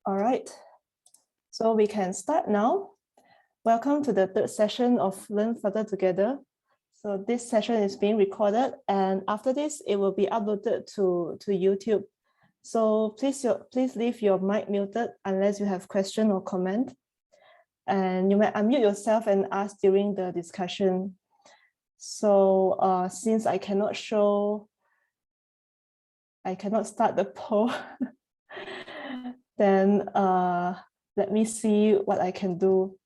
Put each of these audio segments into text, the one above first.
All right, so we can start now. Welcome to the third session of Learn Flutter Together. So this session is being recorded, and after this, it will be uploaded to YouTube. So please leave your mic muted unless you have question or comment. And you may unmute yourself and ask during the discussion. So since I cannot start the poll, then let me see what I can do.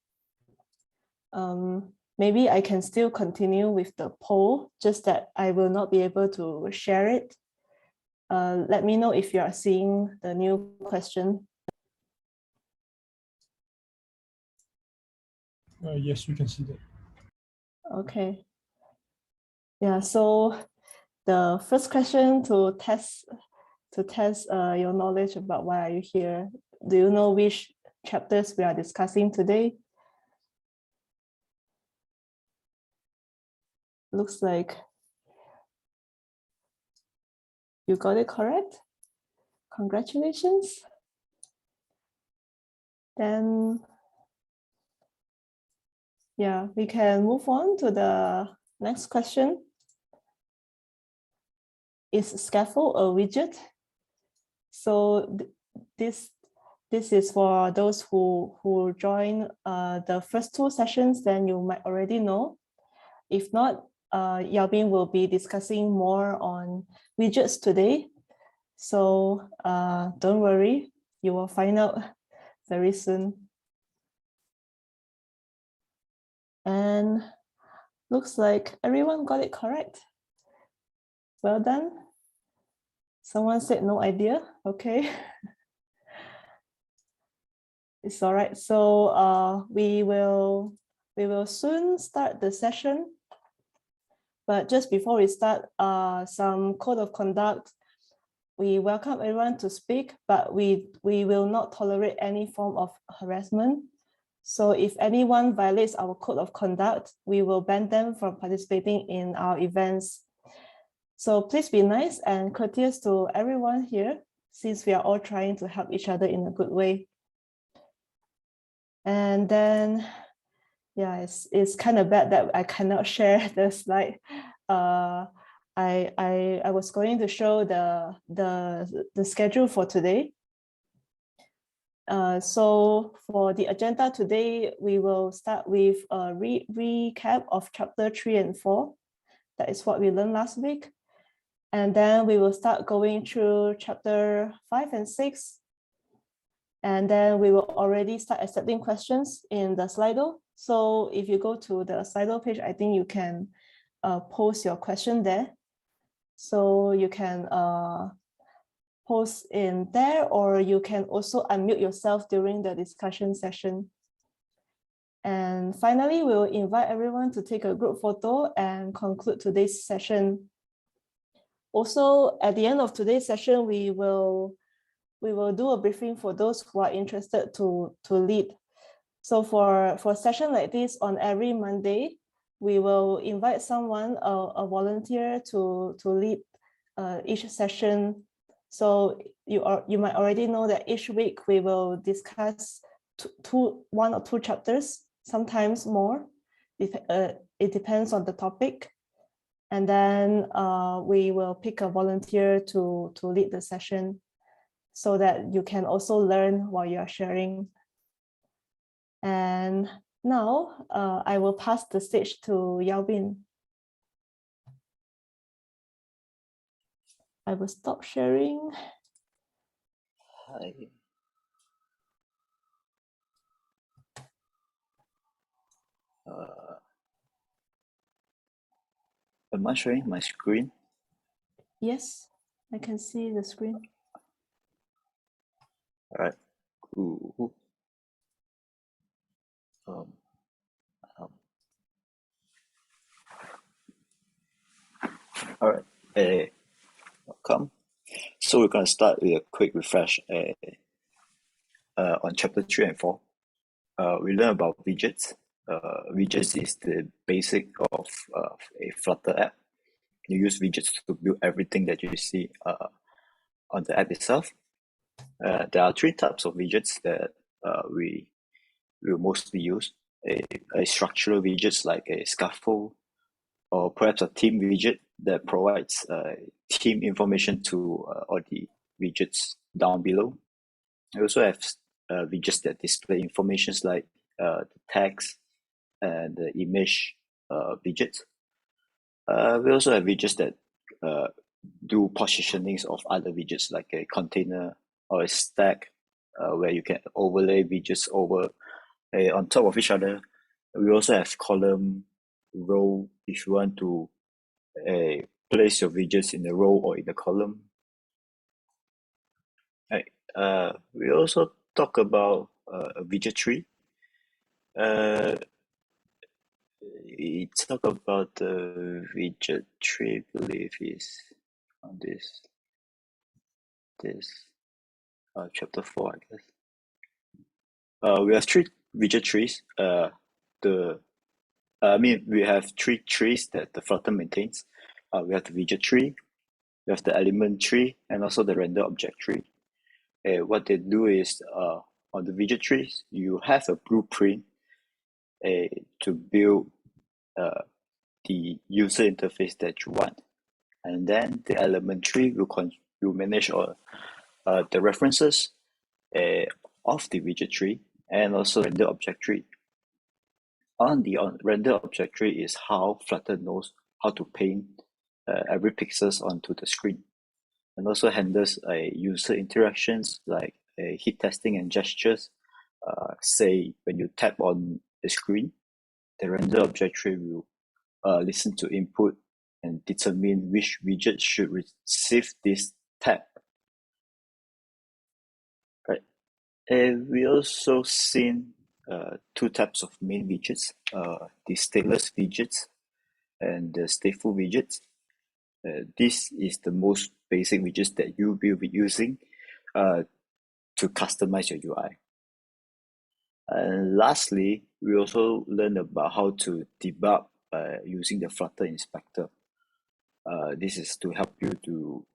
Maybe I can still continue with the poll, just that I will not be able to share it. Let me know if you are seeing the new question. Yes, we can see that. Okay. Yeah, so the first question to test your knowledge about why are you here. Do you know which chapters we are discussing today? Looks like you got it correct. Congratulations. Then, yeah, we can move on to the next question. Is scaffold a widget? So this is for those who join the first two sessions, then you might already know. If not, Yaobin will be discussing more on widgets today. So don't worry, you will find out very soon. And looks like everyone got it correct. Well done. Someone said no idea. Okay. It's all right. So we will soon start the session. But just before we start, some code of conduct. We welcome everyone to speak, but we will not tolerate any form of harassment. So if anyone violates our code of conduct, we will ban them from participating in our events. So please be nice and courteous to everyone here, since we are all trying to help each other in a good way. And then, yeah, it's kind of bad that I cannot share the slide. I was going to show the schedule for today. So for the agenda today, we will start with a recap of chapter 3 and 4. That is what we learned last week. And then we will start going through chapter 5 and 6. And then we will already start accepting questions in the Slido. So if you go to the Slido page, I think you can post your question there. So you can post in there, or you can also unmute yourself during the discussion session. And finally, we'll invite everyone to take a group photo and conclude today's session. Also, at the end of today's session, we will do a briefing for those who are interested to lead. So for a session like this on every Monday, we will invite someone, a volunteer to lead each session. So you might already know that each week we will discuss one or two chapters, sometimes more. It depends on the topic. And then we will pick a volunteer to lead the session so that you can also learn while you are sharing. And now I will pass the stage to Yaobin. I will stop sharing. Hi. Am I sharing my screen? Yes, I can see the screen. All right. Cool. All right. Welcome. So we're going to start with a quick refresh on chapter 3 and 4. We learn about widgets. Widgets is the basic of a Flutter app. You use widgets to build everything that you see on the app itself. There are three types of widgets that we will mostly use. A structural widgets like a scaffold, or perhaps a theme widget that provides theme information to all the widgets down below. We also have widgets that display informations like the text and the image widgets. We also have widgets that do positionings of other widgets like a container or a stack where you can overlay widgets over on top of each other. We also have column, row, if you want to place your widgets in the row or in the column. Right. We also talk about a widget tree. We talk about the widget tree, I believe is on this chapter 4, I guess. We have three widget trees. We have three trees that the Flutter maintains. We have the widget tree, we have the element tree, and also the render object tree. What they do is on the widget trees, you have a blueprint to build the user interface that you want. And then the element tree will manage all the references of the widget tree and also render object tree. On the render object tree is how Flutter knows how to paint every pixels onto the screen, and also handles user interactions like hit testing and gestures. Say when you tap on the screen, the render object tree will listen to input and determine which widget should receive this tap. Right. We also seen two types of main widgets, the stateless widgets and the stateful widgets. This is the most basic widgets that you will be using to customize your UI. And lastly, we also learn about how to debug using the Flutter inspector. This is to help you to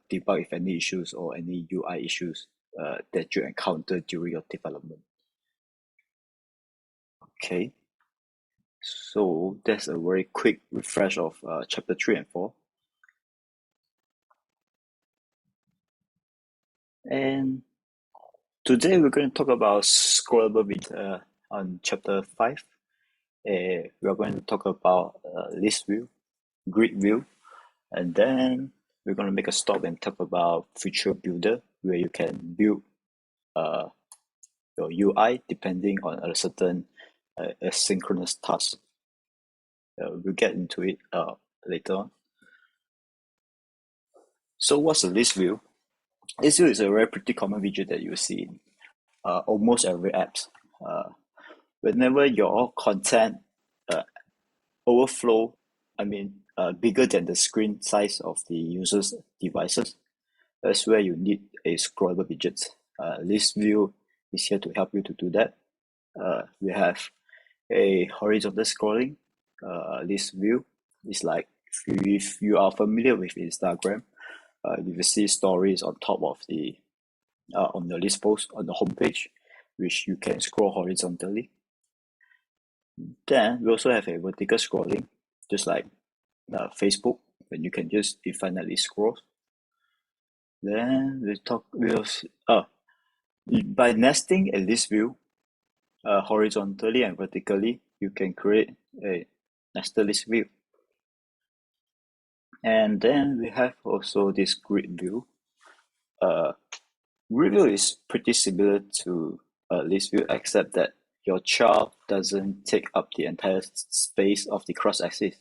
debug if any issues or any UI issues that you encounter during your development. Okay, so that's a very quick refresh of chapter 3 and 4. And today we're going to talk about scrollable widget on chapter 5. We are going to talk about ListView, Grid View, and then we're going to make a stop and talk about Feature Builder, where you can build your UI depending on a certain asynchronous task. We'll get into it later on. So what's a ListView? ListView is a very pretty common widget that you see in almost every app. Whenever your content overflow, bigger than the screen size of the user's devices, that's where you need a scrollable widget. ListView is here to help you to do that. We have a horizontal scrolling. ListView is like, if you are familiar with Instagram, you will see stories on top of the on the list post on the homepage, which you can scroll horizontally. Then we also have a vertical scrolling, just like Facebook, when you can just infinitely scroll. Then by nesting a list view horizontally and vertically, you can create a nested list view. And then we have also this grid view. Grid view is pretty similar to list view, except that your child doesn't take up the entire space of the cross-axis.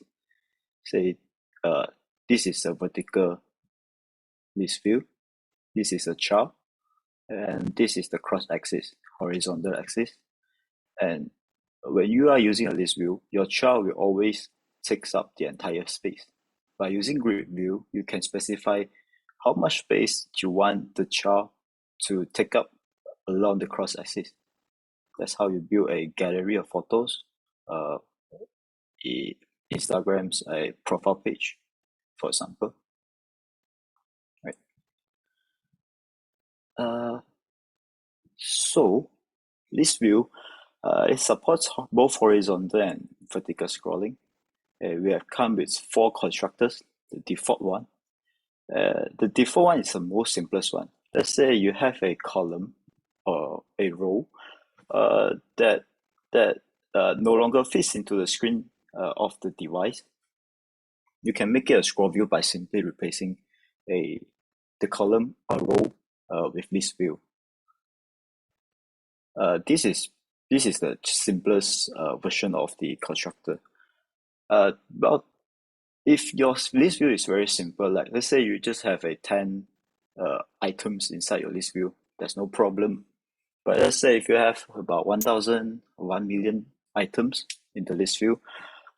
Say, this is a vertical list view, this is a child, and this is the cross-axis, horizontal axis. And when you are using a list view, your child will always takes up the entire space. By using grid view, you can specify how much space you want the child to take up along the cross-axis. That's how you build a gallery of photos, Instagram's a profile page, for example. Right. So ListView, it supports both horizontal and vertical scrolling. We have come with 4 constructors, the default one. The default one is the most simplest one. Let's say you have a column or a row that no longer fits into the screen of the device. You can make it a scroll view by simply replacing the column or row with ListView. This is the simplest version of the constructor. Well, if your list view is very simple, like let's say you just have 10 items inside your list view, there's no problem. But let's say if you have about 1,000 or 1 million items in the list view,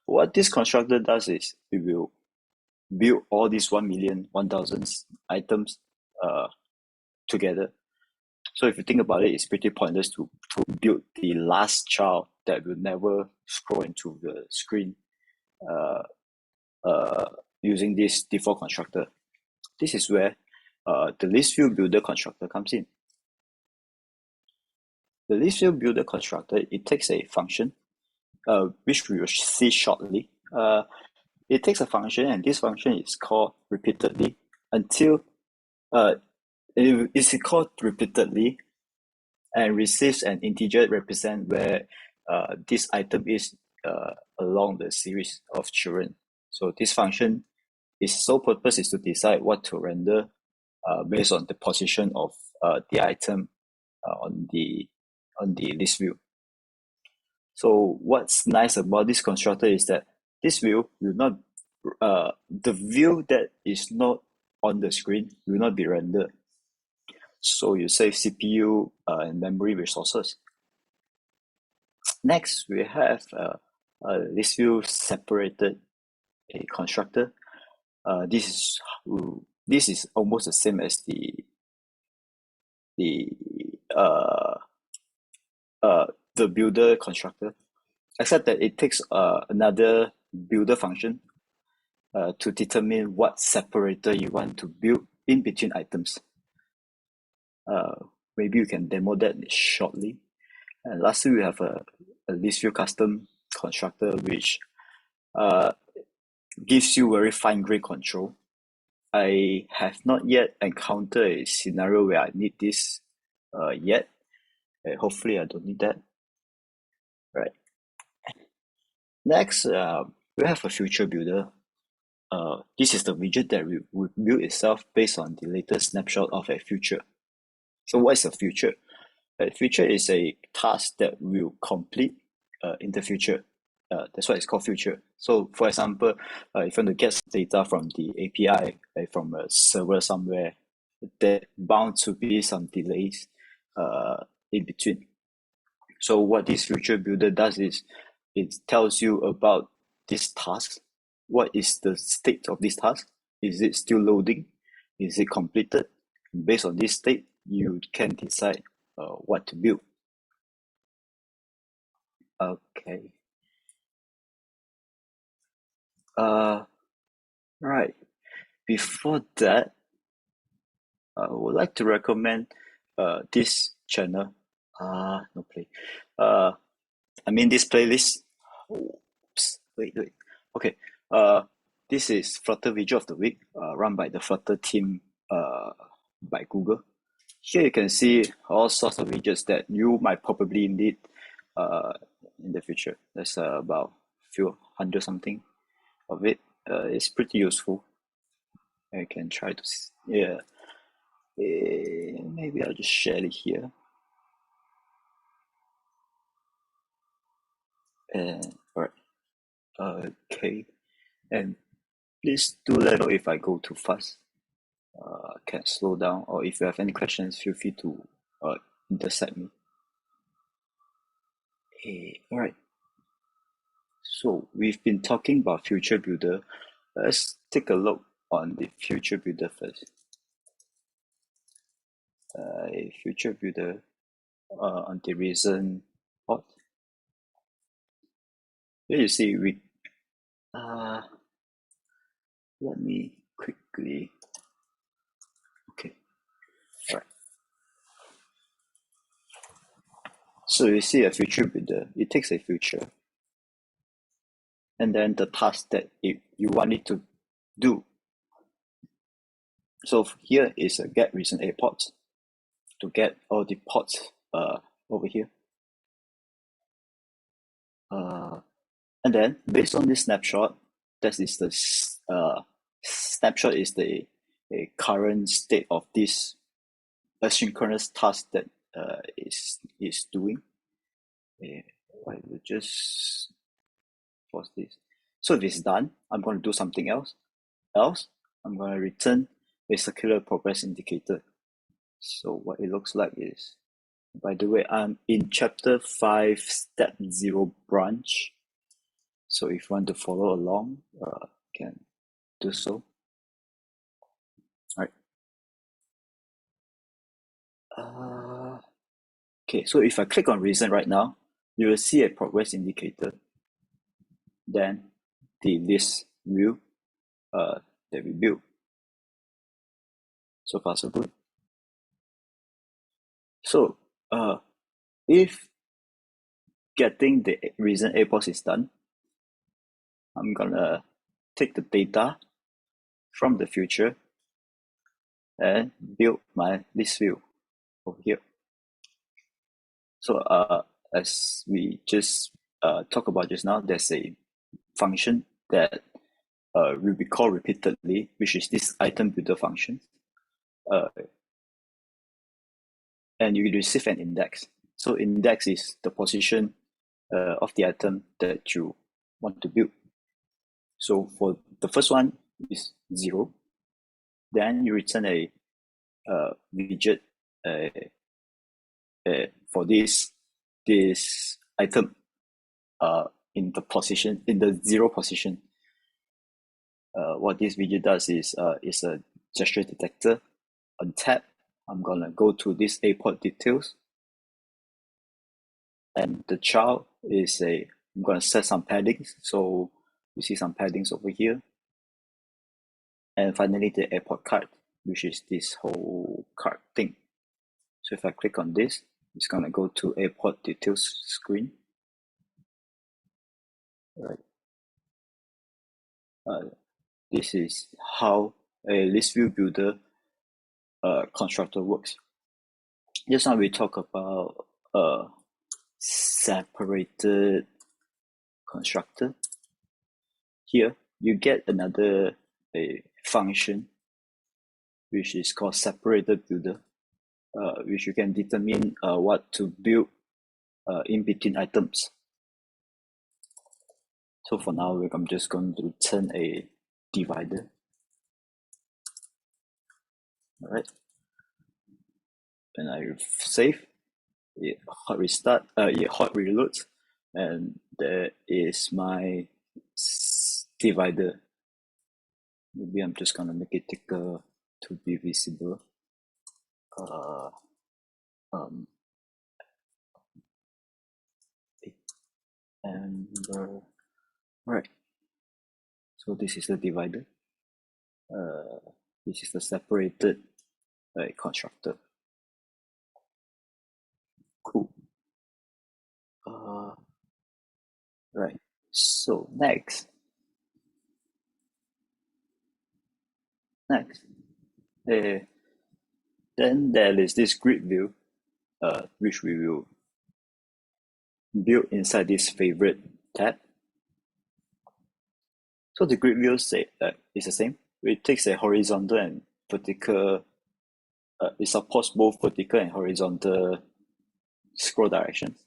what this constructor does is it will build all these 1 million, 1,000 items together. So if you think about it, it's pretty pointless to build the last child that will never scroll into the screen using this default constructor. This is where the ListView builder constructor comes in. The ListView builder constructor, it takes a function, which we will see shortly. It takes a function, and this function is called repeatedly until it is called repeatedly and receives an integer represent where this item is along the series of children. So this function, its sole purpose is to decide what to render based on the position of the item on the list view. So what's nice about this constructor is that this view will not, the view that is not on the screen will not be rendered. So you save CPU and memory resources. Next, we have a ListView separated a constructor. This is almost the same as the builder constructor, except that it takes another builder function to determine what separator you want to build in between items. Maybe you can demo that shortly. And lastly, we have a ListView custom constructor, which gives you very fine-grained control. I have not yet encountered a scenario where I need this yet. Hopefully, I don't need that. Right. Next, we have a future builder. This is the widget that will build itself based on the latest snapshot of a future. So what is a future? A future is a task that will complete in the future. That's why it's called future. So for example, if you want to get data from the API, from a server somewhere, there bound to be some delays in between. So what this future builder does is it tells you about this task. What is the state of this task? Is it still loading? Is it completed? Based on this state, you can decide what to build. Okay. Right. Before that, I would like to recommend this channel. No play. I mean this playlist. Oops. Wait. Okay. This is Flutter Widget of the Week, run by the Flutter team by Google. Here you can see all sorts of widgets that you might probably need in the future. There's about a few hundred something of it. It's pretty useful. I can try to see. Yeah. Maybe I'll just share it here. And all right. Okay. And please do let know if I go too fast. Can slow down, or if you have any questions, feel free to intercept me. All right. So we've been talking about Future Builder. Let's take a look on the Future Builder first. Future Builder on the recent port. Here you see we. Let me quickly. Okay. All right. So you see a future builder, it takes a future, and then the task that you want it to do. So here is a get recent A ports to get all the ports over here. And then based on this snapshot, that is the snapshot is the current state of this asynchronous task that is doing. I will just pause this. So if it's done, I'm going to do something else. I'm going to return a circular progress indicator. So what it looks like is, by the way, I'm in chapter 5, step 0 branch. So if you want to follow along, can do so. All right. Okay, so if I click on reason right now, you will see a progress indicator. Then the list view that we built. So far, so good. So if getting the reason A pos is done, I'm gonna take the data from the future and build my list view over here. So as we just talked about just now, there's a function that will be called repeatedly, which is this item builder function. And you receive an index. So index is the position of the item that you want to build. So for the first one is 0. Then you return a widget for this item in the 0 position. What this widget does is a gesture detector. On tab, I'm gonna go to this A port details, and the child is I'm gonna set some paddings. So you see some paddings over here, and finally the airport card, which is this whole card thing. So if I click on this, it's gonna go to airport details screen. All right. This is how a ListView builder constructor works. Just now we talk about separated constructor. Here you get another function which is called separated builder, which you can determine what to build in between items. So for now, I'm just going to return a divider. All right. And I save, it hot restart, it hot reloads, and there is my divider. Maybe I'm just gonna make it thicker to be visible. And right. So this is the divider. This is the separated constructor. Cool. Right. So next, then there is this grid view, which we will build inside this favorite tab. So the grid view is the same. It takes a horizontal and vertical. It supports both vertical and horizontal scroll directions.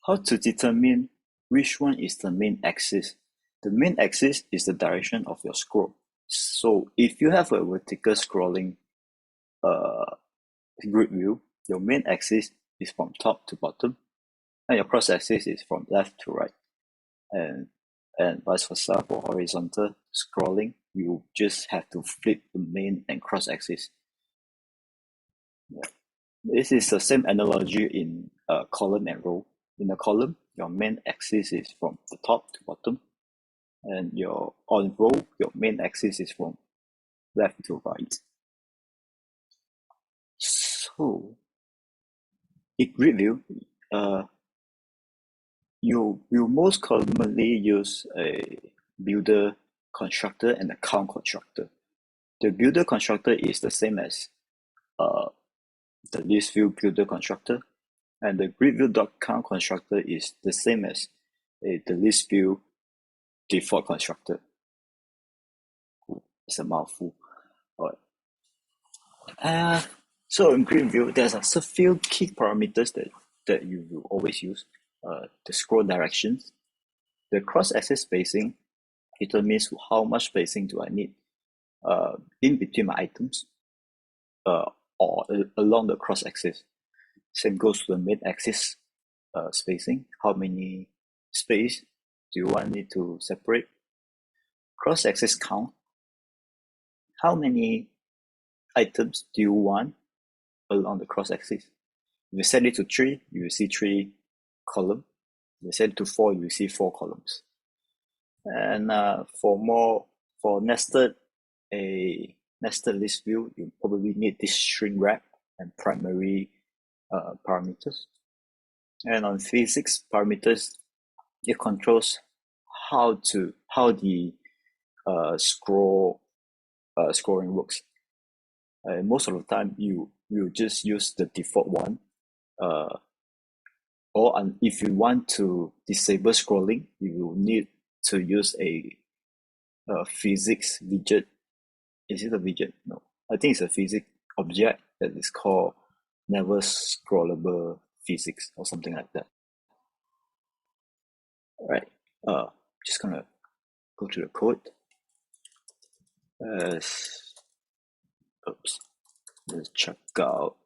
How to determine which one is the main axis? The main axis is the direction of your scroll. So if you have a vertical scrolling grid view, your main axis is from top to bottom, and your cross axis is from left to right. And vice versa for horizontal scrolling, you just have to flip the main and cross axis. Yeah. This is the same analogy in column and row. In a column, your main axis is from the top to bottom, and on row, your main axis is from left to right. So in grid view, you will most commonly use a builder constructor and a count constructor. The builder constructor is the same as the ListView builder constructor, and the gridView.count constructor is the same as the ListView default constructor. It's a mouthful. All right. So in gridView, there's a few key parameters that you will always use. The scroll directions, the cross-axis spacing determines how much spacing do I need in between my items or along the cross-axis. Same goes to the main axis spacing. How many space do you want it to separate? Cross-axis count. How many items do you want along the cross-axis? If you set it to 3, you will see 3 columns. If you set it to 4, you will see 4 columns. And for nested list view, you probably need this string wrap and primary parameters. And on physics parameters, it controls how the scoring works. Most of the time, you just use the default one. Or if you want to disable scrolling, you will need to use a physics widget. Is it a widget? No, I think it's a physics object that is called never scrollable physics or something like that. All right, just gonna go to the code. Let's check out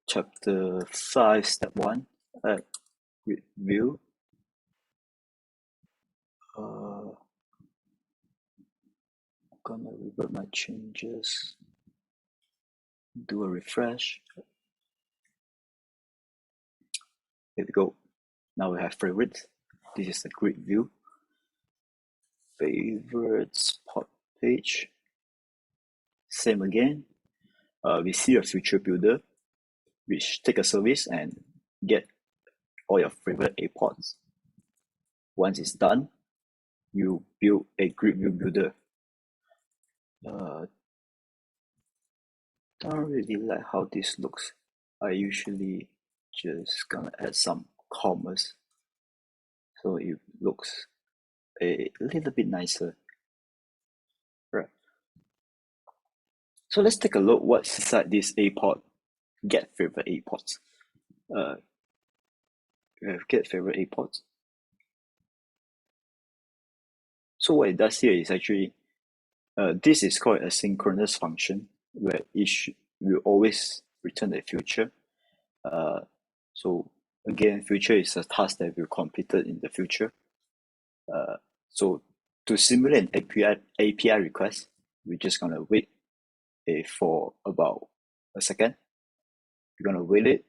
chapter 5, step 1, grid view. I'm gonna revert my changes, do a refresh. Here we go. Now we have favorites. This is the grid view. Favorites port page. Same again. We see a future builder, which take a service and get all your favorite A ports. Once it's done, you build a grid view builder. Don't really like how this looks. I usually just gonna add some commas so it looks a little bit nicer. Right. So let's take a look what's inside this A port. Get favorite A ports. We have get favorite A ports. So what it does here is actually this is called a synchronous function where it will always return the future. So again, future is a task that will be completed in the future. So to simulate an API request, we're just gonna wait for about a second. We're gonna wait it.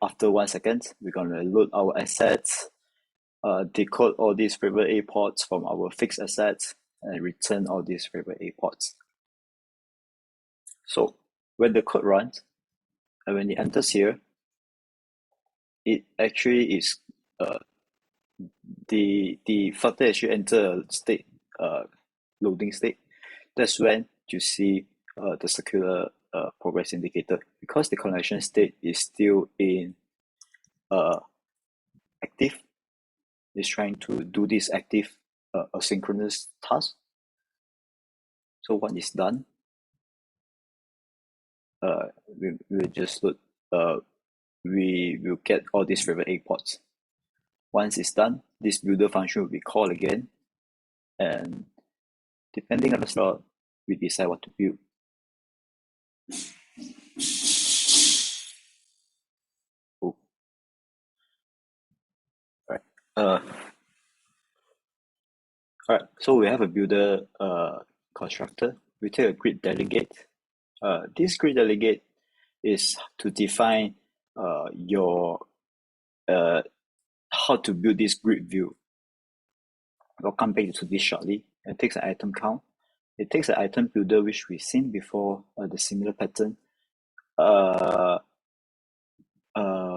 After 1 second, we're gonna load our assets, decode all these favorite A ports from our fixed assets, and return all these favorite A ports. So when the code runs, and when it enters here, it actually is the Flutter actually enter a state, loading state. That's when you see the circular progress indicator, because the connection state is still in active. It's trying to do this active asynchronous task. So when it's done, we will just load. We will get all these favorite A ports. Once it's done, this builder function will be called again, and depending on the slot, we decide what to build. Oh. All right, so we have a builder constructor. We take a grid delegate. This grid delegate is to define your how to build this grid view. I'll come back to this shortly. It takes an item count. it takes an item builder which we've seen before, the similar pattern.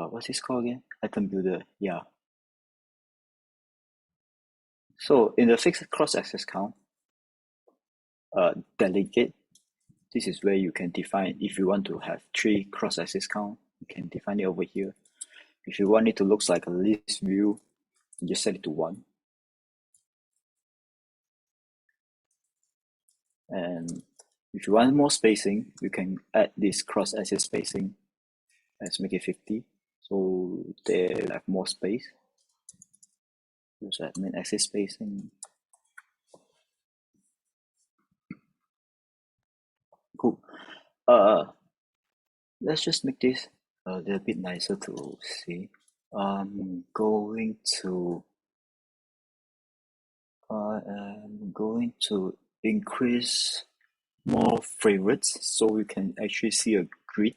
What's this called again? Item builder, yeah. So in the fixed cross-access count, delegate, this is where you can define, if you want to have 3 cross-access count, you can define it over here. If you want it to look like a list view, you just set it to 1. And if you want more spacing, you can add this cross-access spacing. Let's make it 50. So they have more space. Use admin access spacing. Cool. Let's just make this a little bit nicer to see. I'm going to increase more favorites so we can actually see a grid.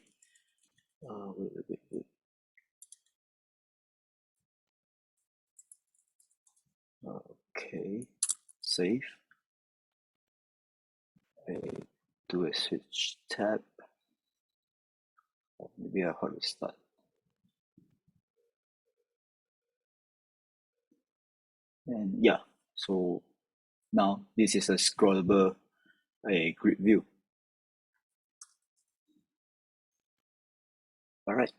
Wait. Okay, save. Do a switch tab. Maybe I hard restart. And yeah, so now this is a scrollable grid view. All right.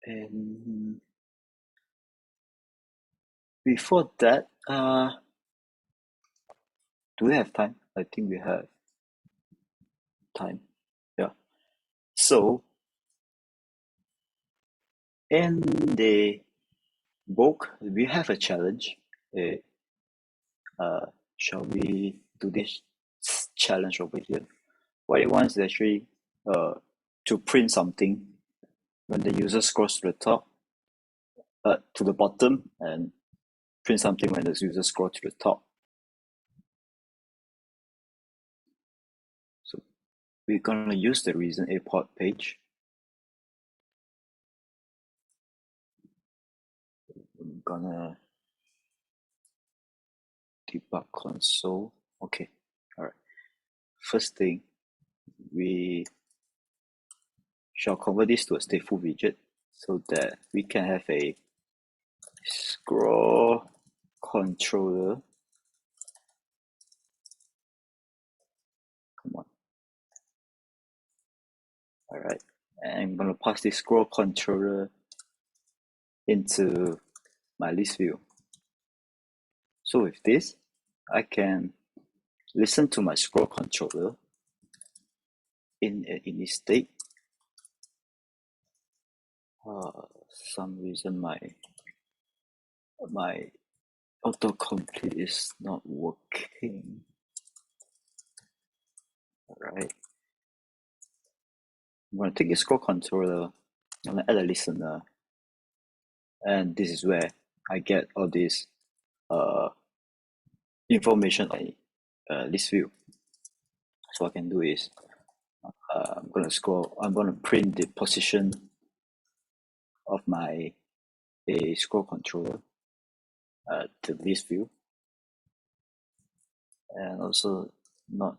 And before that, do we have time? I think we have time. Yeah. So in the book, we have a challenge. Shall we do this challenge over here? What it wants is actually to print something when the user scrolls to the top, to the bottom, and print something when the user scrolls to the top. So we're gonna use the reason import page. I'm gonna debug console. Okay, all right. First thing, we shall convert this to a stateful widget so that we can have a scroll controller. Come on. All right, and I'm gonna pass this scroll controller into my list view. So with this, I can listen to my scroll controller in this state. Some reason my autocomplete is not working. All right. I'm going to take the scroll controller, I'm going to add a listener, and this is where I get all this information on list view. So what I can do is I'm going to print the position of my scroll controller to list view, and also not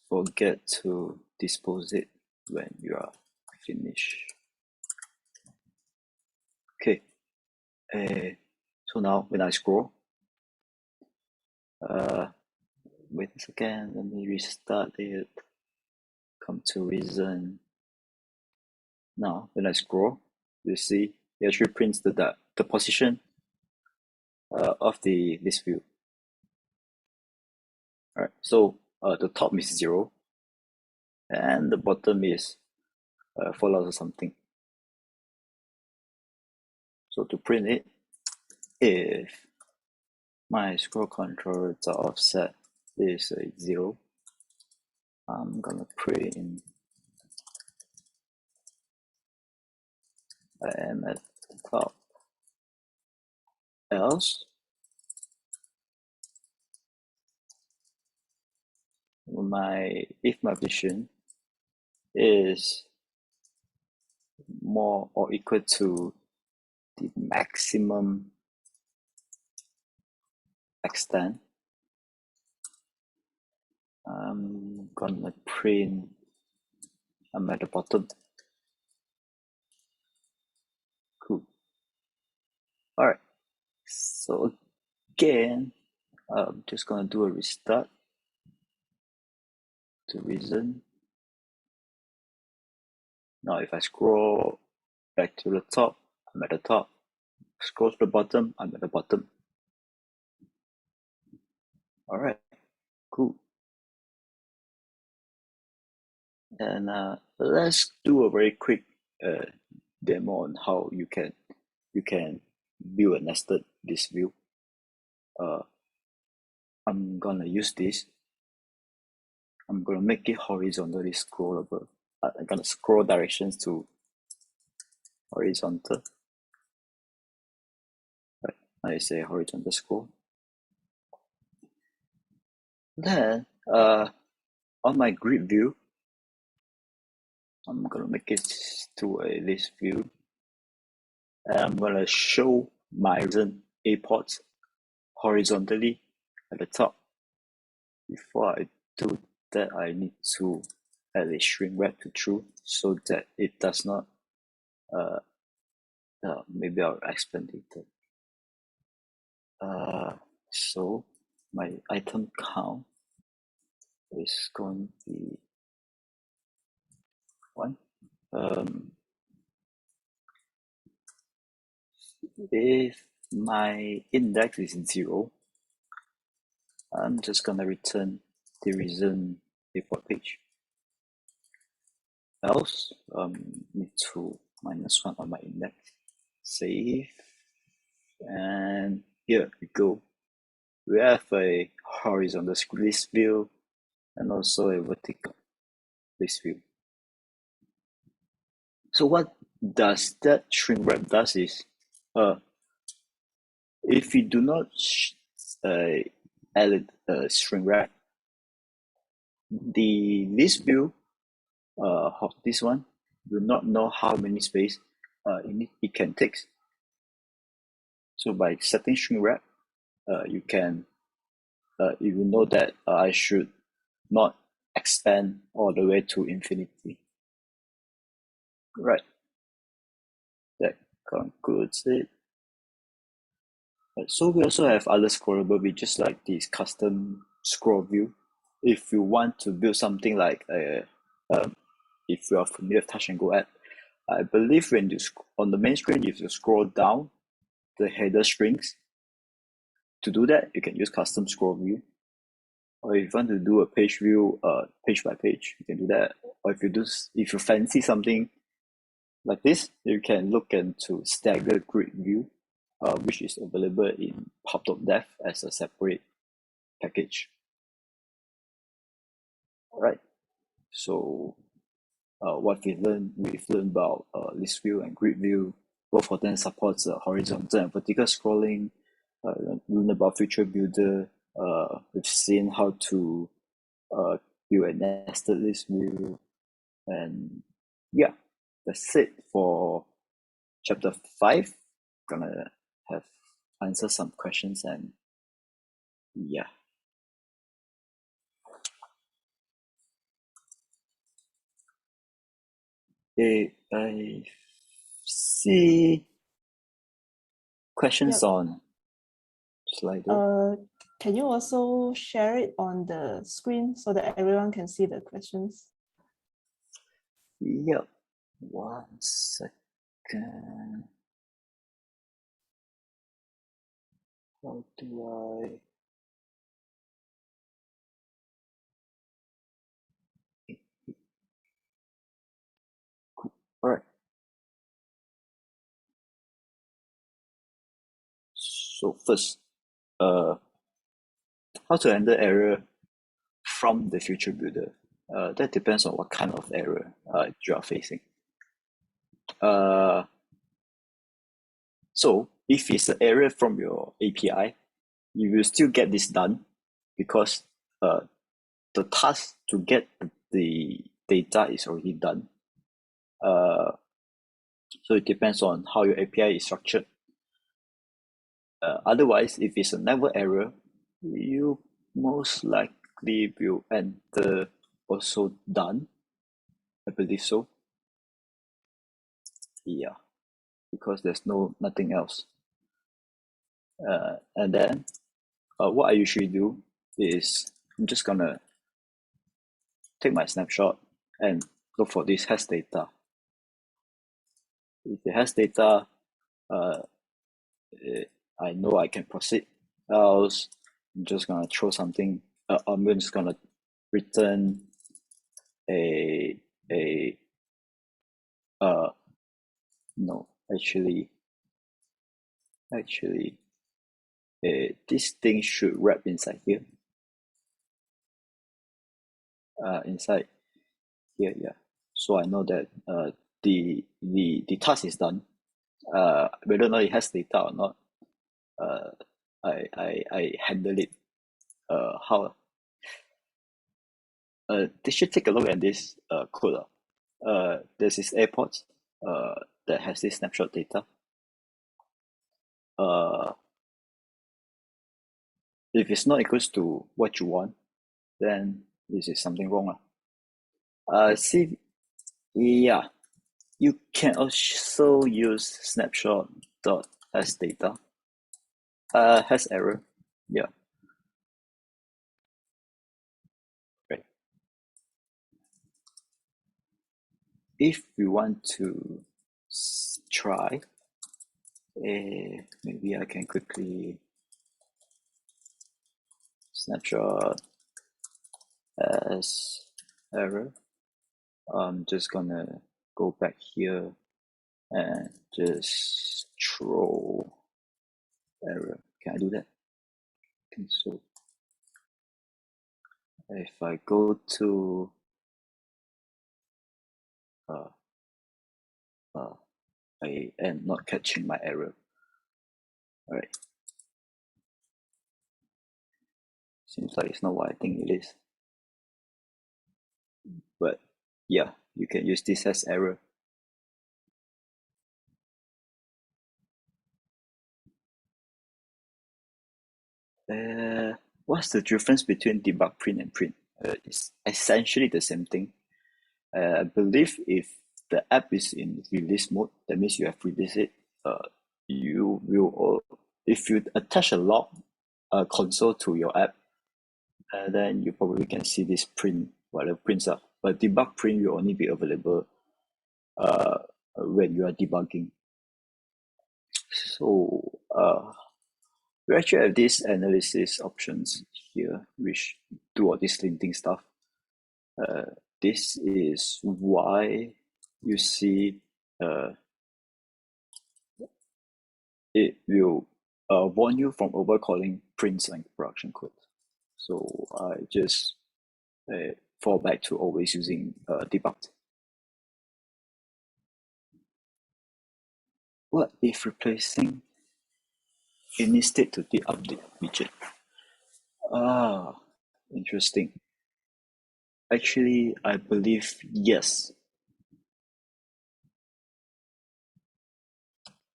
forget to dispose it when you are finished. Okay, so now when I scroll, wait a second, let me restart it, come to reason. Now when I scroll, you see it actually prints the position of the list view. All right, so the top is 0 and the bottom is fallout or something. So to print it, if my scroll controller offset is 0, I'm gonna print I am at the top. Else, if my position is more or equal to the maximum extend. I'm gonna print. I'm at the bottom. Cool. All right. So again, I'm just gonna do a restart to reason. Now, if I scroll back to the top, I'm at the top. Scroll to the bottom, I'm at the bottom. All right, cool. And let's do a very quick demo on how you can build a nested list view. I'm gonna use this. I'm gonna make it horizontally scrollable. I'm gonna scroll directions to horizontal. Right, I say horizontal scroll. Then on my grid view, I'm gonna make it to a list view. And I'm gonna show my recent A ports horizontally at the top. Before I do that, I need to add a string wrap to true so that it does not. Maybe I'll explain later. So my item count is going to be 1. If my index is 0, I'm just gonna return the reason report page. Else, need to -1 on my index. Save, and here we go. We have a horizontal list view and also a vertical list view. So what does that shrink wrap does is, if you do not add a shrink wrap, the list view, this one, will not know how many space it can take. So by setting shrink wrap, you will know that I should not expand all the way to infinity. Right. That concludes it. Right. So we also have other scrollable widgets like this custom scroll view. If you want to build something like if you are familiar with Touch and Go app, I believe when you on the main screen, if you scroll down the header strings, to do that, you can use custom scroll view. Or if you want to do a page view, page by page, you can do that. Or if you fancy something like this, you can look into staggered grid view, which is available in pub.dev as a separate package. All right. So what we've learned about list view and grid view. Both of them supports horizontal and vertical scrolling. Learn about feature builder. We've seen how to build a nested list view, and yeah, that's it for chapter 5. Gonna have answer some questions, and yeah. I see questions on Slido. Can you also share it on the screen so that everyone can see the questions? Yep. 1 second. How do I? Cool. All right. So first, how to handle error from the future builder. That depends on what kind of error you are facing. So if it's an error from your API, you will still get this done because the task to get the data is already done. So it depends on how your API is structured. Otherwise, if it's a never error, you most likely will enter also done. I believe so. Yeah, because there's nothing else. And then what I usually do is I'm just gonna take my snapshot and look for this has data. If it has data, I know I can proceed. Else, I'm just gonna throw something. I'm just gonna return no, actually, this thing should wrap inside here. Inside here, yeah. So I know that the task is done. Whether or not it has data or not, I handle it. How? They should take a look at this code. There's this airport that has this snapshot data. If it's not equals to what you want, then this is something wrong. See, yeah, you can also use snapshot.has data. Has error, yeah. Right. If we want to try, maybe I can quickly snapshot as error. I'm just gonna go back here and just throw error. Can I do that? I think so. If I go to I am not catching my error. All right. Seems like it's not what I think it is. But yeah, you can use this as error. What's the difference between debug print and print? It's essentially the same thing. I believe if the app is in release mode, that means you have released it. You will, if you attach a log console to your app, then you probably can see this print, whatever prints up. But debug print will only be available when you are debugging. So we actually have these analysis options here, which do all this linting stuff. This is why you see it will warn you from overcalling prints and production code. So I just fall back to always using debug. What if replacing any state to the update widget? Interesting. Actually, I believe yes.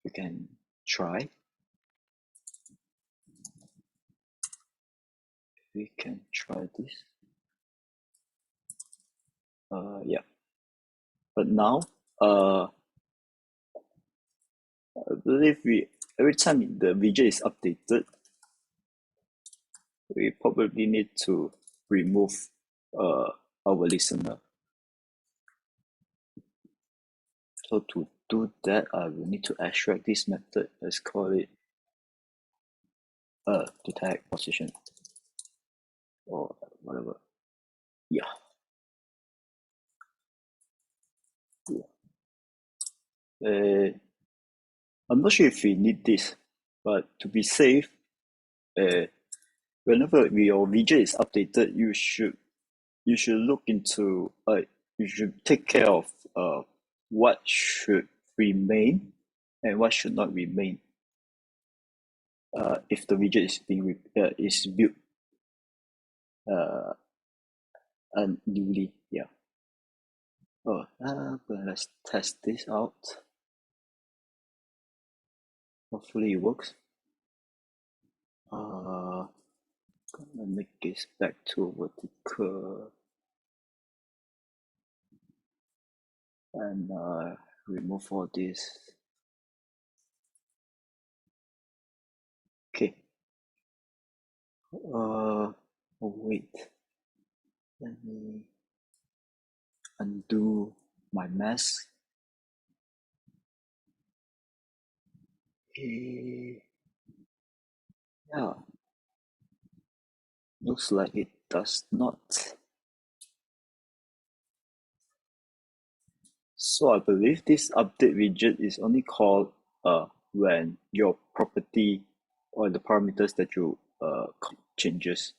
We can try. We can try this. Yeah. But now, I believe every time the widget is updated, we probably need to remove our listener. So to do that, I will need to extract this method. Let's call it detect position or whatever. Yeah. I'm not sure if we need this, but to be safe, whenever your widget is updated, you should look into you should take care of what should remain and what should not remain if the widget is being is built newly. Yeah. But let's test this out. Hopefully it works. make this back to vertical and remove all this. Okay. Oh wait. Let me undo my mess. Yeah. Looks like it does not. So I believe this update widget is only called when your property or the parameters that you changes,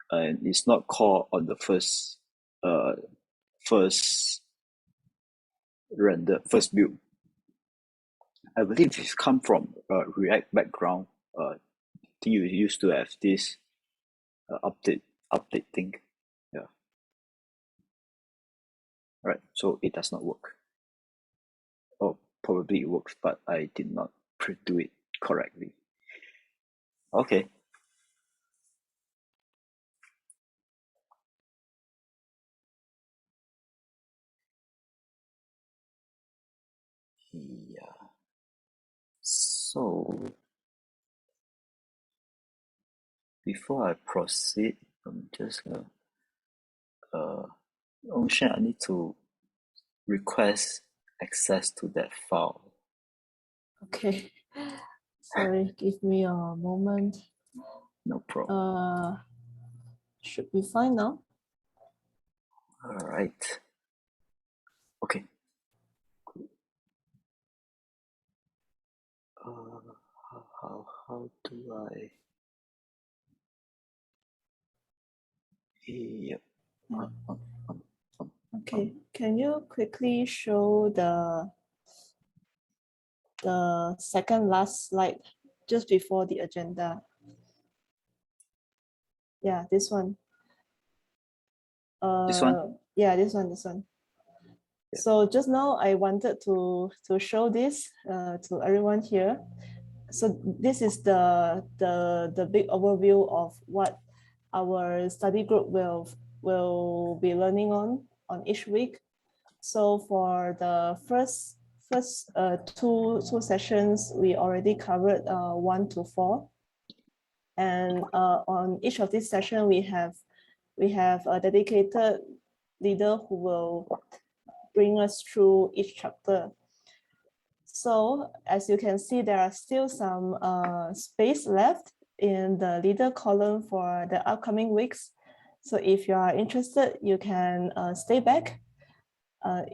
and it's not called on the first build. I believe it's come from React background. I think you used to have this update thing. Yeah. Right. So it does not work. Or probably it works, but I did not do it correctly. Okay. Yeah. So before I proceed, I'm just Shean, I need to request access to that file. Okay. Sorry, give me a moment. No problem. Should be fine now. All right. Okay. How do I? Yep. Okay. Can you quickly show the second last slide just before the agenda? Yeah, this one. This one? Yeah, this one. Yeah. So just now I wanted to show this to everyone here. So this is the big overview of what our study group will be learning on each week. So for the first two sessions, we already covered 1 to 4, and on each of these sessions, we have a dedicated leader who will bring us through each chapter. So as you can see, there are still some space left in the leader column for the upcoming weeks. So if you are interested, you can stay back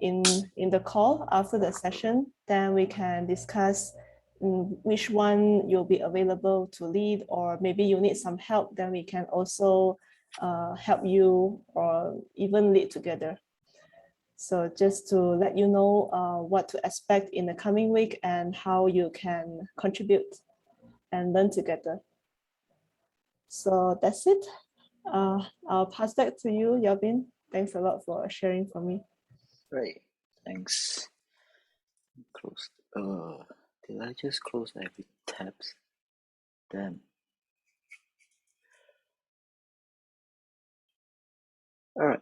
in the call after the session. Then we can discuss which one you'll be available to lead, or maybe you need some help, then we can also help you or even lead together. So just to let you know what to expect in the coming week and how you can contribute and learn together. So that's it. I'll pass back to you, Yaobin. Thanks a lot for sharing for me. Right. Thanks. Close. Did I just close every tabs? Damn. All right.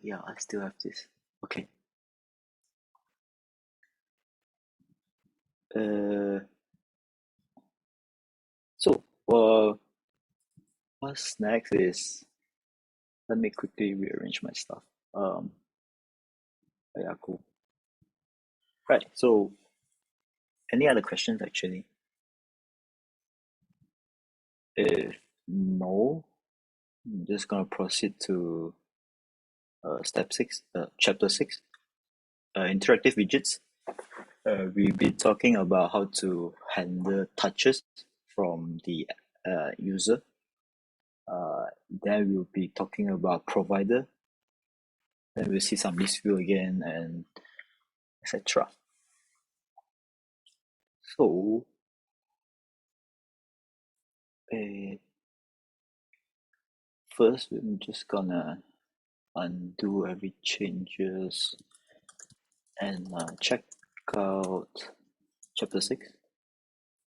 Yeah, I still have this. Okay. So, what's next is, let me quickly rearrange my stuff. Yeah, cool. Right, so any other questions actually? If no, I'm just gonna proceed to step 6, chapter 6, interactive widgets. We'll be talking about how to handle touches from the user. Then we'll be talking about provider. Then we'll see some ListView again, and etc. So, first we're just gonna undo every changes and check out chapter 6,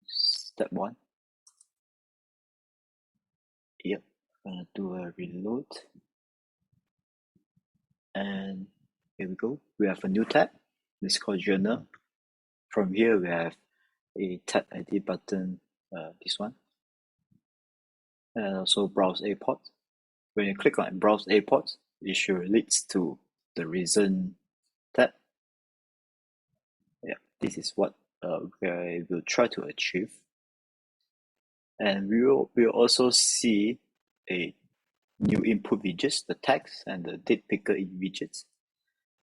step 1. Yep, gonna do a reload. And here we go. We have a new tab. It's called Journal. From here, we have a tab edit button, this one. And also browse A-port. When you click on browse A-port, it should lead to the reason tab. Yeah, this is what we will try to achieve. And we will also see a new input widgets, the text and the date picker in widgets,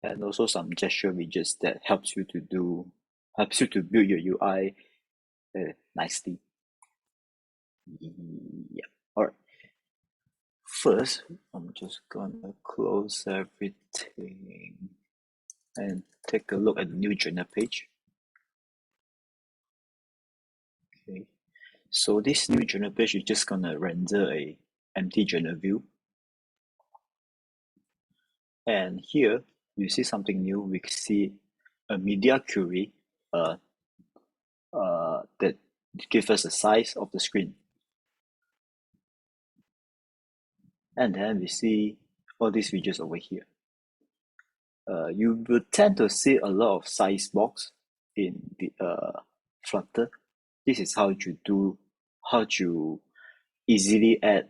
and also some gesture widgets that helps you to build your UI nicely. Yeah. All right. First, I'm just gonna close everything and take a look at the new journal page. Okay. So this new journal page is just gonna render a empty journal view. And here you see something new. We see a media query that gives us the size of the screen. And then we see all these widgets over here. You will tend to see a lot of size box in the Flutter. This is how you easily add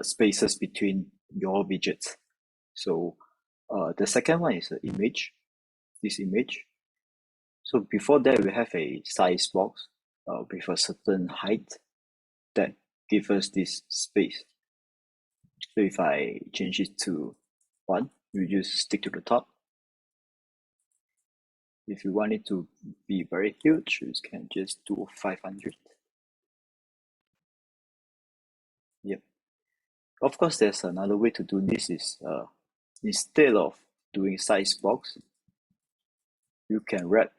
spaces between your widgets. So the second one is the image, this image. So before that, we have a size box with a certain height that gives us this space. So if I change it to 1, you just stick to the top. If you want it to be very huge, you can just do 500. Yep. Of course, there's another way to do this is instead of doing size box, you can wrap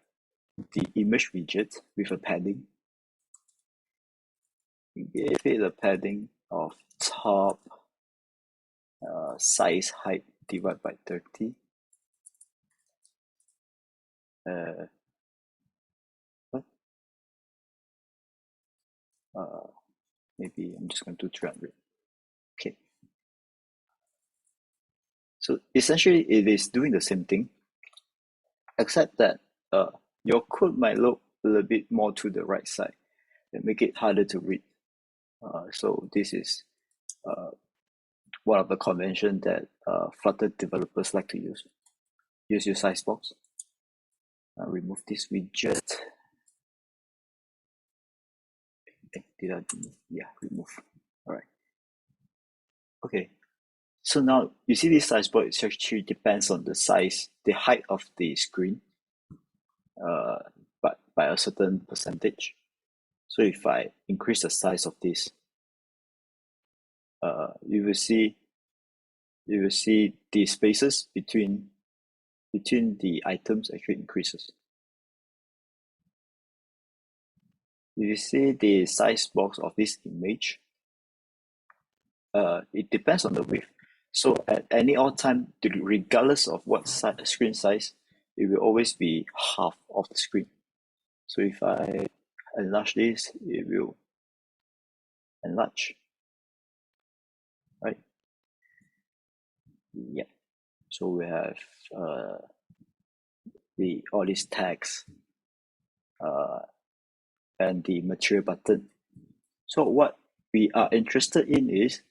the image widget with a padding. You give it a padding of top size height divided by 30. Maybe I'm just going to do 300. Okay. So essentially, it is doing the same thing, except that your code might look a little bit more to the right side and make it harder to read. So this is one of the conventions that Flutter developers like to use. Use your size box. Remove this widget. Did I? Yeah, remove. All right. Okay. So now you see this size box actually depends on the size, the height of the screen, but by a certain percentage. So if I increase the size of this, you will see the spaces between the items actually increases. You see the size box of this image. It depends on the width. So at any odd time, regardless of what screen size, it will always be half of the screen. So if I enlarge this, it will enlarge, right? Yeah. So we have all these tags and the material button. So what we are interested in is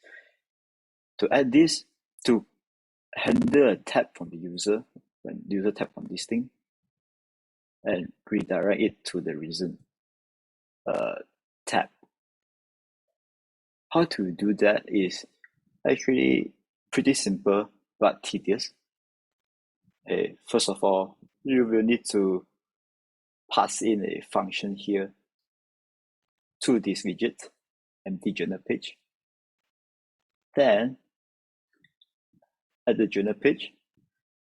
to add this to handle a tap from the user when the user tap on this thing and redirect it to the reason tab. How to do that is actually pretty simple but tedious. First of all, you will need to pass in a function here to this widget, empty journal page. Then at the journal page,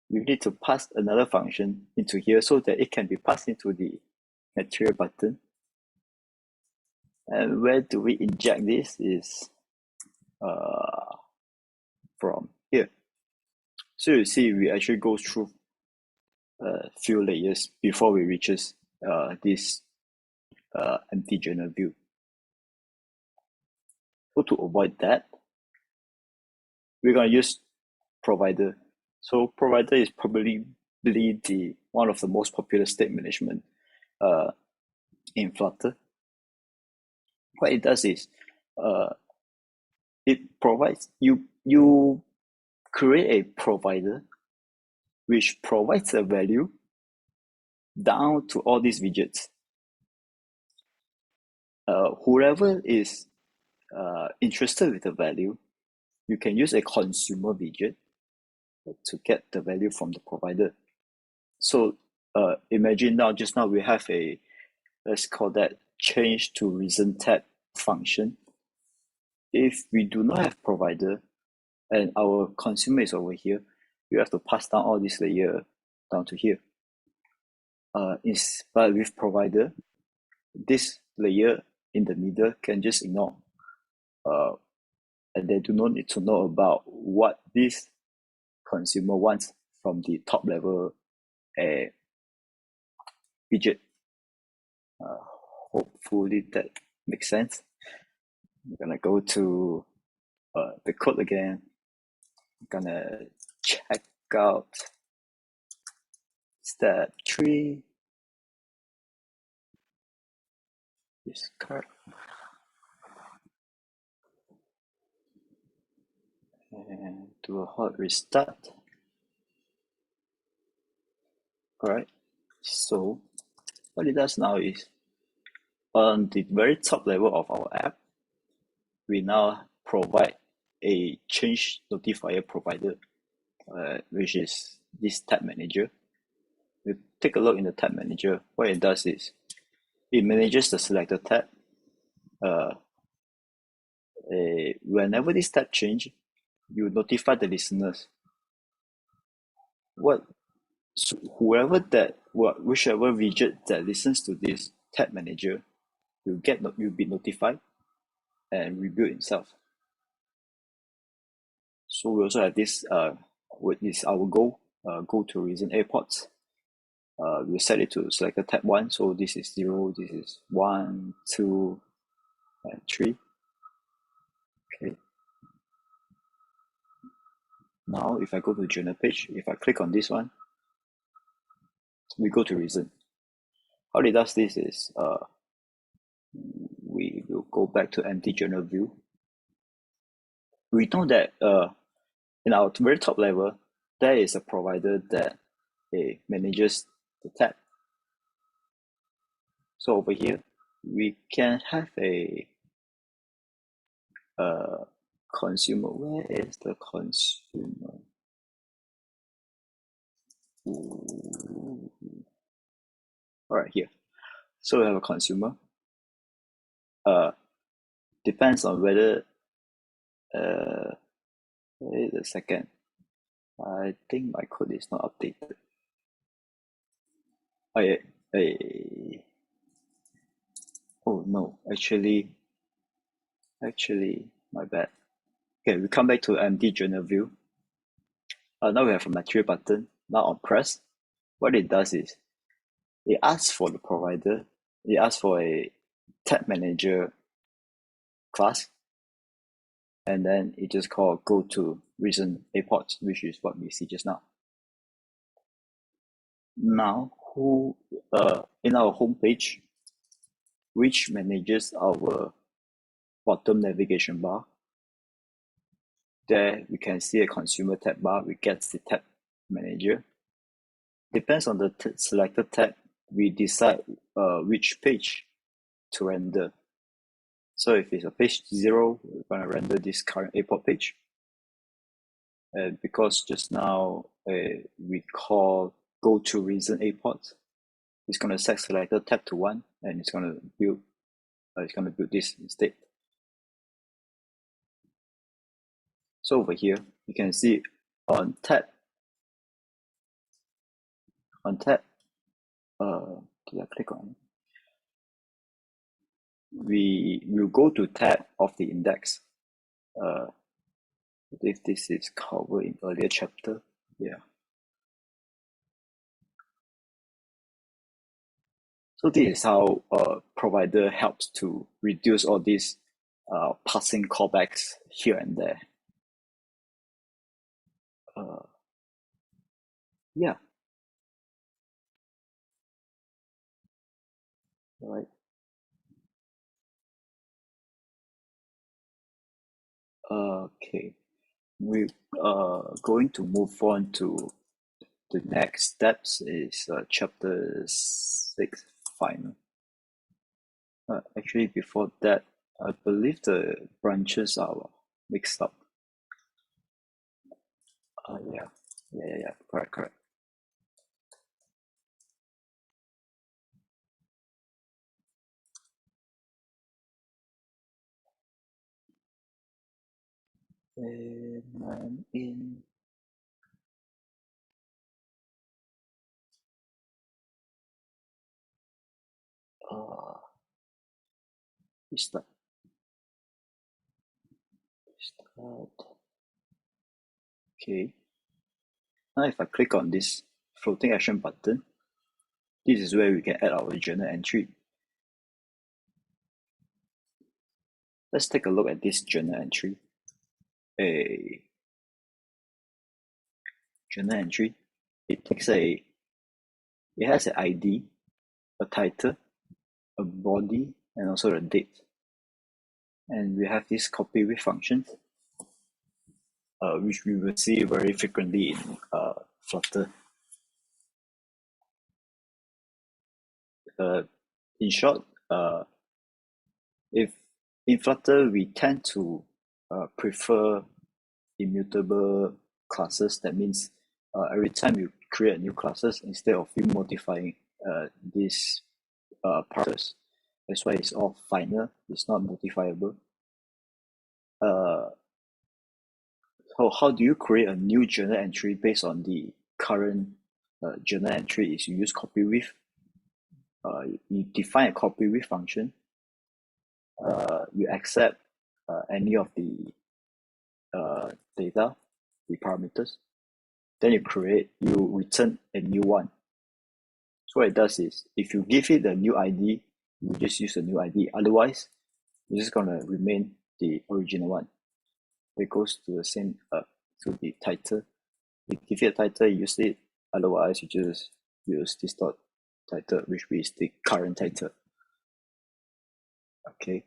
you need to pass another function into here so that it can be passed into the material button. And where do we inject this is from here. So you see, we actually go through a few layers before we reaches this empty journal view. So to avoid that, we're going to use provider. So provider is probably one of the most popular state management in Flutter. What it does is it provides you create a provider which provides a value down to all these widgets. Whoever is interested with the value, you can use a consumer widget to get the value from the provider. So imagine just now we have a, let's call that change to reason tab function. If we do not have provider and our consumer is over here, you have to pass down all this layer down to here. But with provider, this layer in the middle can just ignore. And they do not need to know about what this consumer wants from the top level widget. Hopefully that makes sense. I'm gonna go to the code again. I'm gonna check out step 3. This card. And do a hot restart. Alright, so what it does now is on the very top level of our app, we now provide a change notifier provider, which is this tab manager. You take a look in the tab manager. What it does is it manages the selected tab. Whenever this tab change, you notify the listeners. Whichever widget that listens to this tab manager will be notified and rebuild itself. So we also have this what is our goal, go to reason airports. We'll set it to selected tab 1, so this is 0, this is 1, 2, and 3. Okay. Now if I go to journal page, if I click on this one, we go to reason. How it does this is we will go back to empty journal view. We know that in our very top level, there is a provider that manages the tab. So over here, we can have a consumer. Where is the consumer? All right, here. So we have a consumer. Depends on whether. Wait a second. I think my code is not updated. Oh no, actually, my bad. Okay, we come back to empty journal view. Now we have a material button. Now on press, what it does is it asks for the provider. It asks for a tab manager class, and then it just called go to reason airports, which is what we see just now. Now, in our home page, which manages our bottom navigation bar, there we can see a consumer tab bar, which gets the tab manager. Depends on the selected tab, we decide which page to render. So if it's a page 0, we're going to render this current airport page. And because just now we call go to reason airport, it's going to set selected tab to 1, and it's going to build this instead. So over here, you can see on tab, did I click on? We will go to tab of the index. If this is covered in earlier chapter, yeah. So this is how provider helps to reduce all these passing callbacks here and there. Yeah. All right. Okay. We're going to move on to the next steps is chapter 6 final. Actually, before that, I believe the branches are mixed up. Yeah. Correct. And I'm in. Start. Okay. Now, if I click on this floating action button, this is where we can add our journal entry. Let's take a look at this journal entry. A journal entry. It has an ID, a title, a body, and also a date. And we have this copy with functions, which we will see very frequently in Flutter. In short, if in Flutter we tend to prefer immutable classes. That means every time you create new classes, instead of you modifying these parameters, that's why it's all final. It's not modifiable. So how do you create a new journal entry based on the current journal entry? Is you use copy with. You define a copy with function. You accept any of the data, the parameters. Then you return a new one. So what it does is, if you give it a new ID, you just use a new ID. Otherwise, it's just gonna remain the original one. It goes to the same to the title. You give it a title, you use it. Otherwise, you just use this dot title, which is the current title. Okay.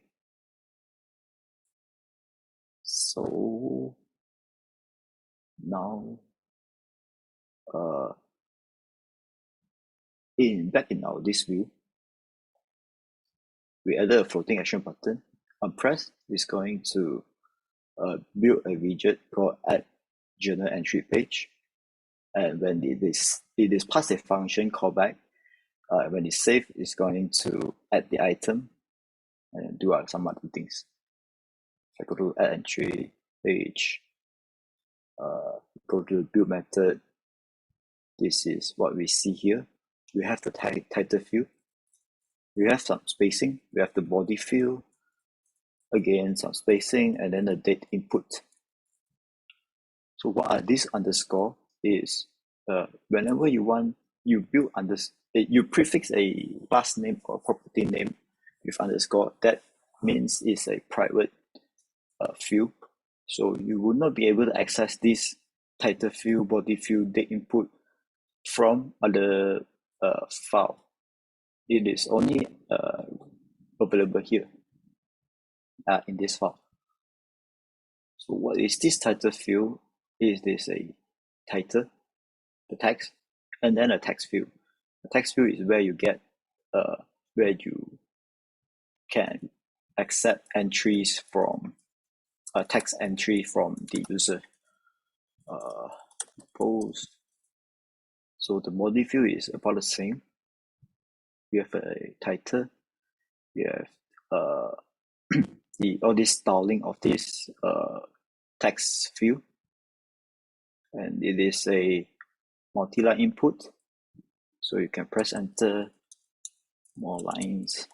So now, back in our ListView, we added a floating action button. On press, it's going to build a widget called add journal entry page. And when it is past a function callback, when it's saved, it's going to add the item and do some other things. If I go to add entry page, go to build method. This is what we see here. We have the title field. We have some spacing. We have the body field. Again, some spacing, and then the date input. So what are these underscore is whenever you want, you build you prefix a class name or property name with underscore. That means it's a private field. So you will not be able to access this title field, body field, date input from other file. It is only available here in this file. So what is this title field? Is this a title, the text, and then a text field? The text field is where you get where you can accept entries from a text entry from the user. Post. So the body field is about the same. We have a title. We have all this styling of this text field, and it is a multi-line input. So you can press enter. More lines.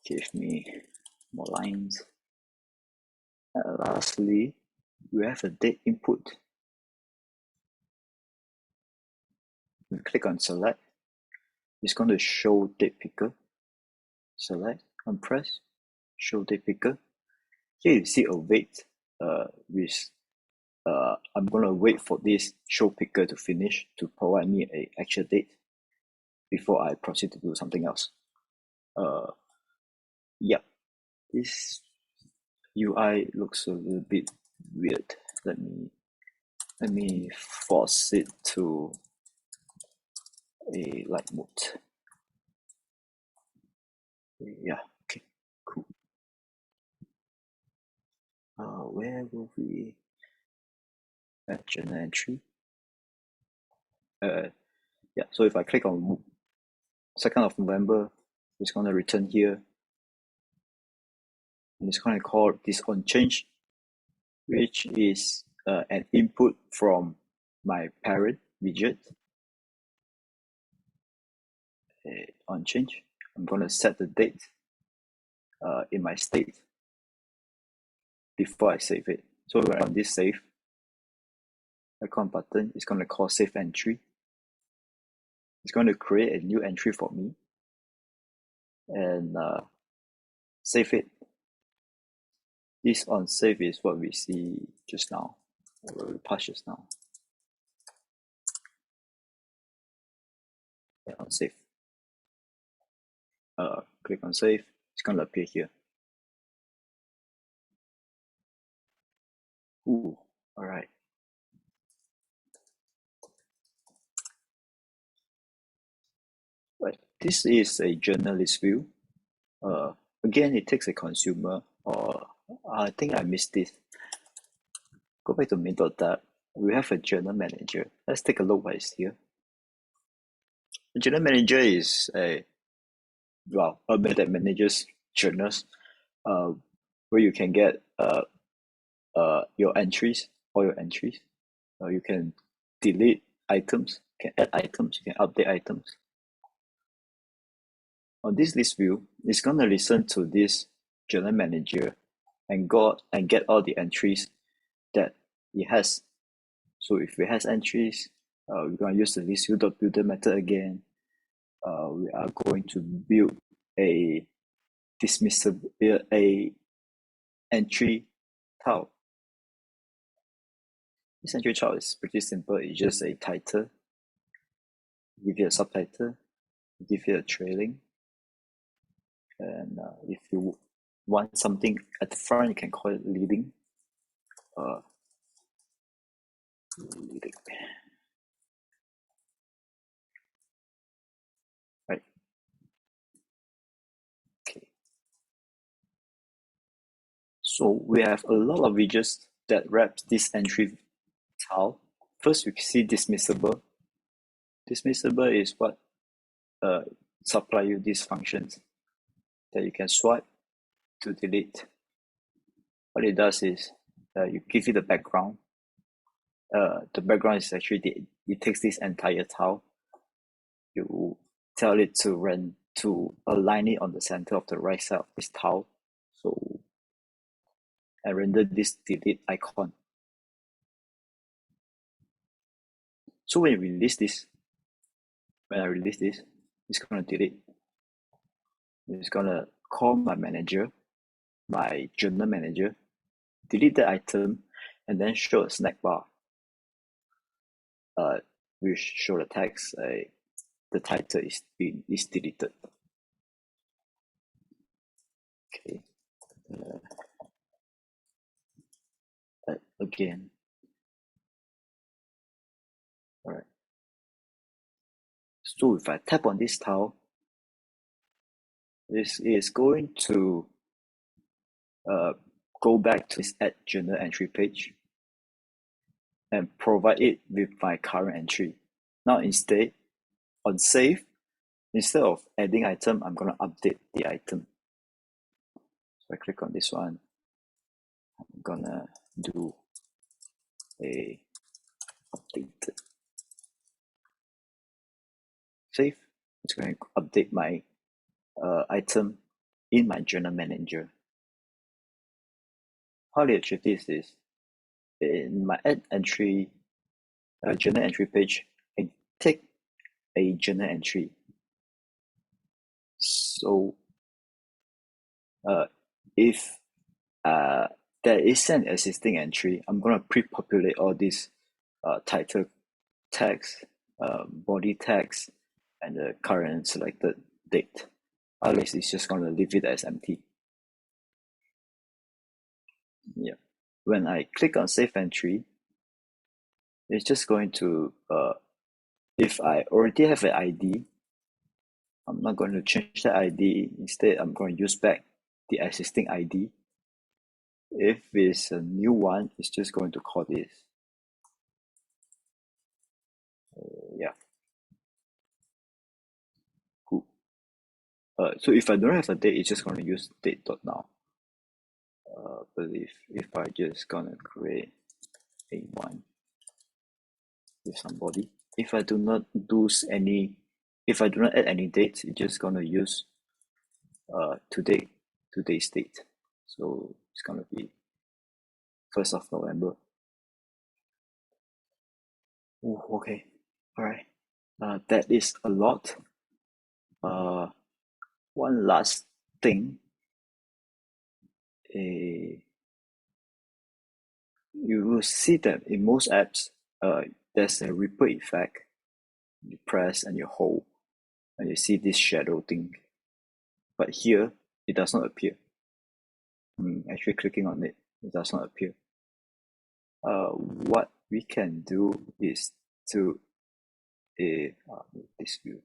Give me more lines. And lastly, we have a date input. We click on select. It's going to show date picker. Select and press show date picker. Here you see a wait with I'm gonna wait for this show picker to finish to provide me a actual date before I proceed to do something else. Yeah, this UI looks a little bit weird. Let me force it to a light mode. Yeah, okay, cool. Where will we add journal entry? Yeah, so if I click on 2nd of November, it's going to return here. And it's going to call this onChange, which is an input from my parent widget. onChange. I'm going to set the date in my state before I save it. So when on this save icon button, it's going to call save entry. It's going to create a new entry for me and save it. This on save is what we see just now, or we passed just now. Yeah, on save. Click on save. It's going to appear here. Ooh, all right. Right, this is a journalist view. Again, it takes a consumer, or I think I missed this. Go back to middle tab. We have a journal manager. Let's take a look what is here. The journal manager is a method that manages journals, where you can get your entries, all your entries. You can delete items, you can add items, you can update items. On this list view, it's going to listen to this journal manager and get all the entries that it has. So if it has entries, we're going to use the ListView.builder method again. We are going to build a entry tile. This entry tile is pretty simple. It's just a title, give it a subtitle, give it a trailing, and if you want something at the front, you can call it leading. Leading. Right. Okay. So we have a lot of widgets that wraps this entry tile. First, we see dismissible. Dismissible is what supply you these functions that you can swipe to delete. What it does is you give it the background. The background is actually it takes this entire tile. You tell it to align it on the center of the right side of this tile. So I render this delete icon. So when I release this, it's going to delete. It's going to call my manager, my journal manager, delete the item, and then show a snack bar. We show the text, the title is deleted. Okay. Again. All right. So if I tap on this tile, this is going to go back to this add journal entry page and provide it with my current entry. Now instead, on save, instead of adding item, I'm going to update the item. So I click on this one. I'm going to do a updated. Save. It's going to update my item in my journal manager. How do I achieve this is in my add entry journal entry page, I take a journal entry. So if there is an existing entry. I'm going to pre-populate all these title text, body text, and the current selected date. Otherwise, it's just going to leave it as empty. Yeah. When I click on Save Entry, it's just going to, if I already have an ID, I'm not going to change the ID. Instead, I'm going to use back the existing ID. If it's a new one, it's just going to call this. Yeah. Cool. So if I don't have a date, it's just going to use date.now. But if I just gonna create a one with somebody, if I do not add any dates, it's just gonna use today's date. So it's gonna be 1st of November. Oh, okay, all right. That is a lot. One last thing. You will see that in most apps, there's a ripple effect. You press and you hold, and you see this shadow thing. But here, it does not appear. Actually clicking on it, it does not appear. What we can do is to ListView,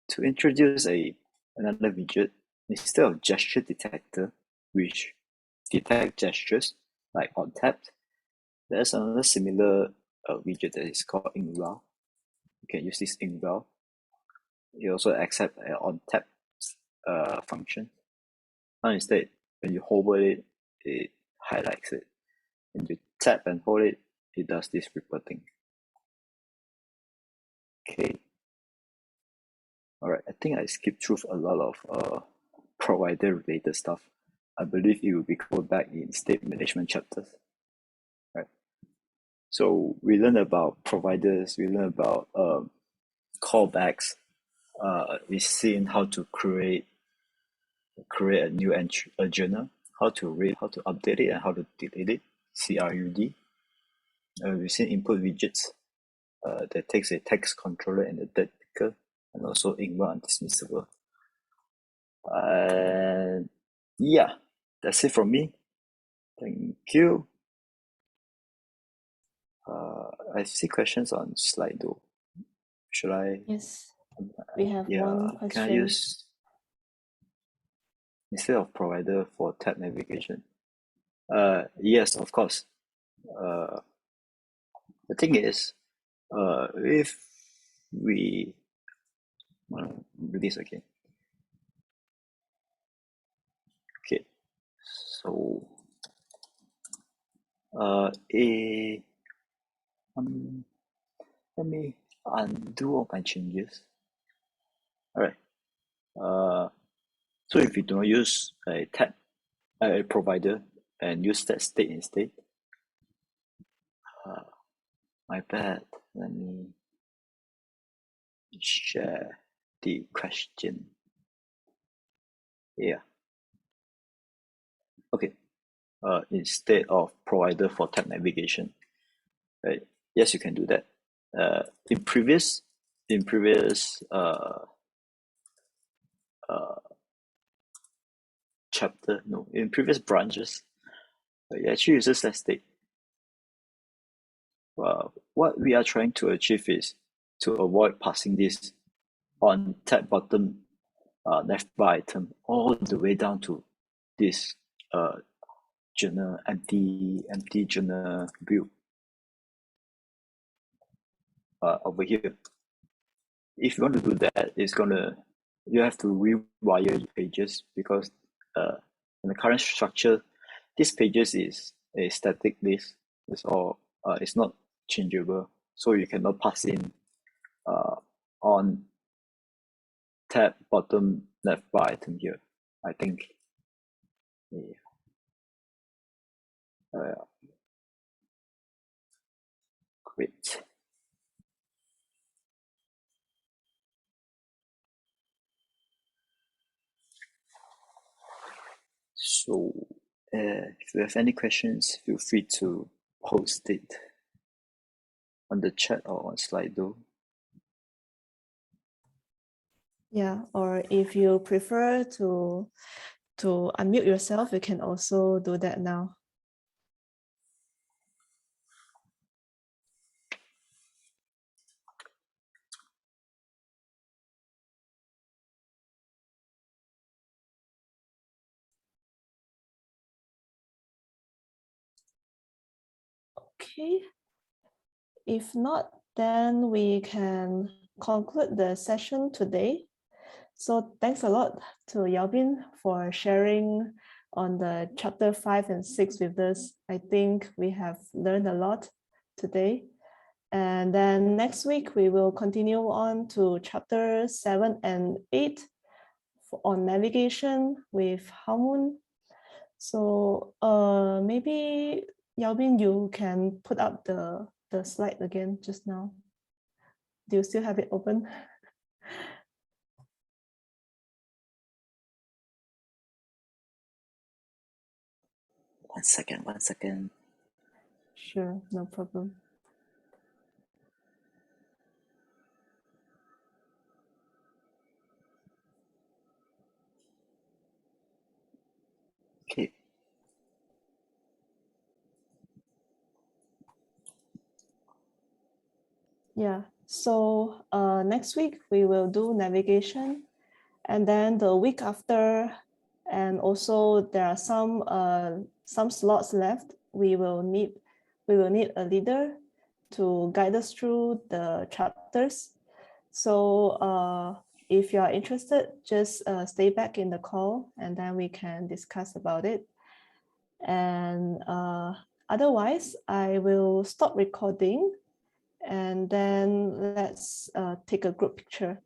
to introduce another widget instead of gesture detector, which detect gestures like on tap. There's another similar widget that is called InkRow. You can use this InkRow. It also accepts an on tap function. Now instead, when you hover it, it highlights it. When you tap and hold it, it does this ripple thing. Okay. All right. I think I skipped through a lot of provider-related stuff. I believe it will be covered back in state management chapters. Right. So we learned about providers. We learned about callbacks. We've seen how to create a new entry, a journal, how to read, how to update it, and how to delete it. CRUD. We've seen input widgets that takes a text controller and a date picker, and also InkRow and dismissible. And yeah, that's it from me. Thank you. I see questions on Slido. Should I? Yes, we have one question. Can I use instead of provider for tab navigation? Yes, of course. The thing is, if we do this again. Okay, so let me undo all my changes. All right. So if you don't use a tab, a provider, and use that state instead, my bad. Let me share the question. Yeah. Okay. Instead of provider for tab navigation, right? Yes, you can do that. In previous chapter, no, in previous branches, it actually uses that state. What we are trying to achieve is to avoid passing this on tab bottom left bar item all the way down to this journal empty journal view over here. If you want to do that, you have to rewire your pages, because in the current structure, this pages is a static list. It's not changeable, so you cannot pass in on tab bottom left bar item here. I think. Yeah. Great. So If you have any questions, feel free to post it on the chat or on Slido. Yeah, or if you prefer to unmute yourself, you can also do that now. Okay. If not, then we can conclude the session today. So thanks a lot to Yaobin for sharing on the chapter 5 and 6 with us. I think we have learned a lot today. And then next week, we will continue on to chapter 7 and 8 on navigation with Haomun. So maybe Yaobin, you can put up the slide again just now. Do you still have it open? One second. Sure, no problem. Okay. Yeah, so next week we will do navigation, and then the week after, and also there are some slots left. We will need a leader to guide us through the chapters. So if you are interested, just stay back in the call, and then we can discuss about it. And otherwise, I will stop recording, and then let's take a group picture.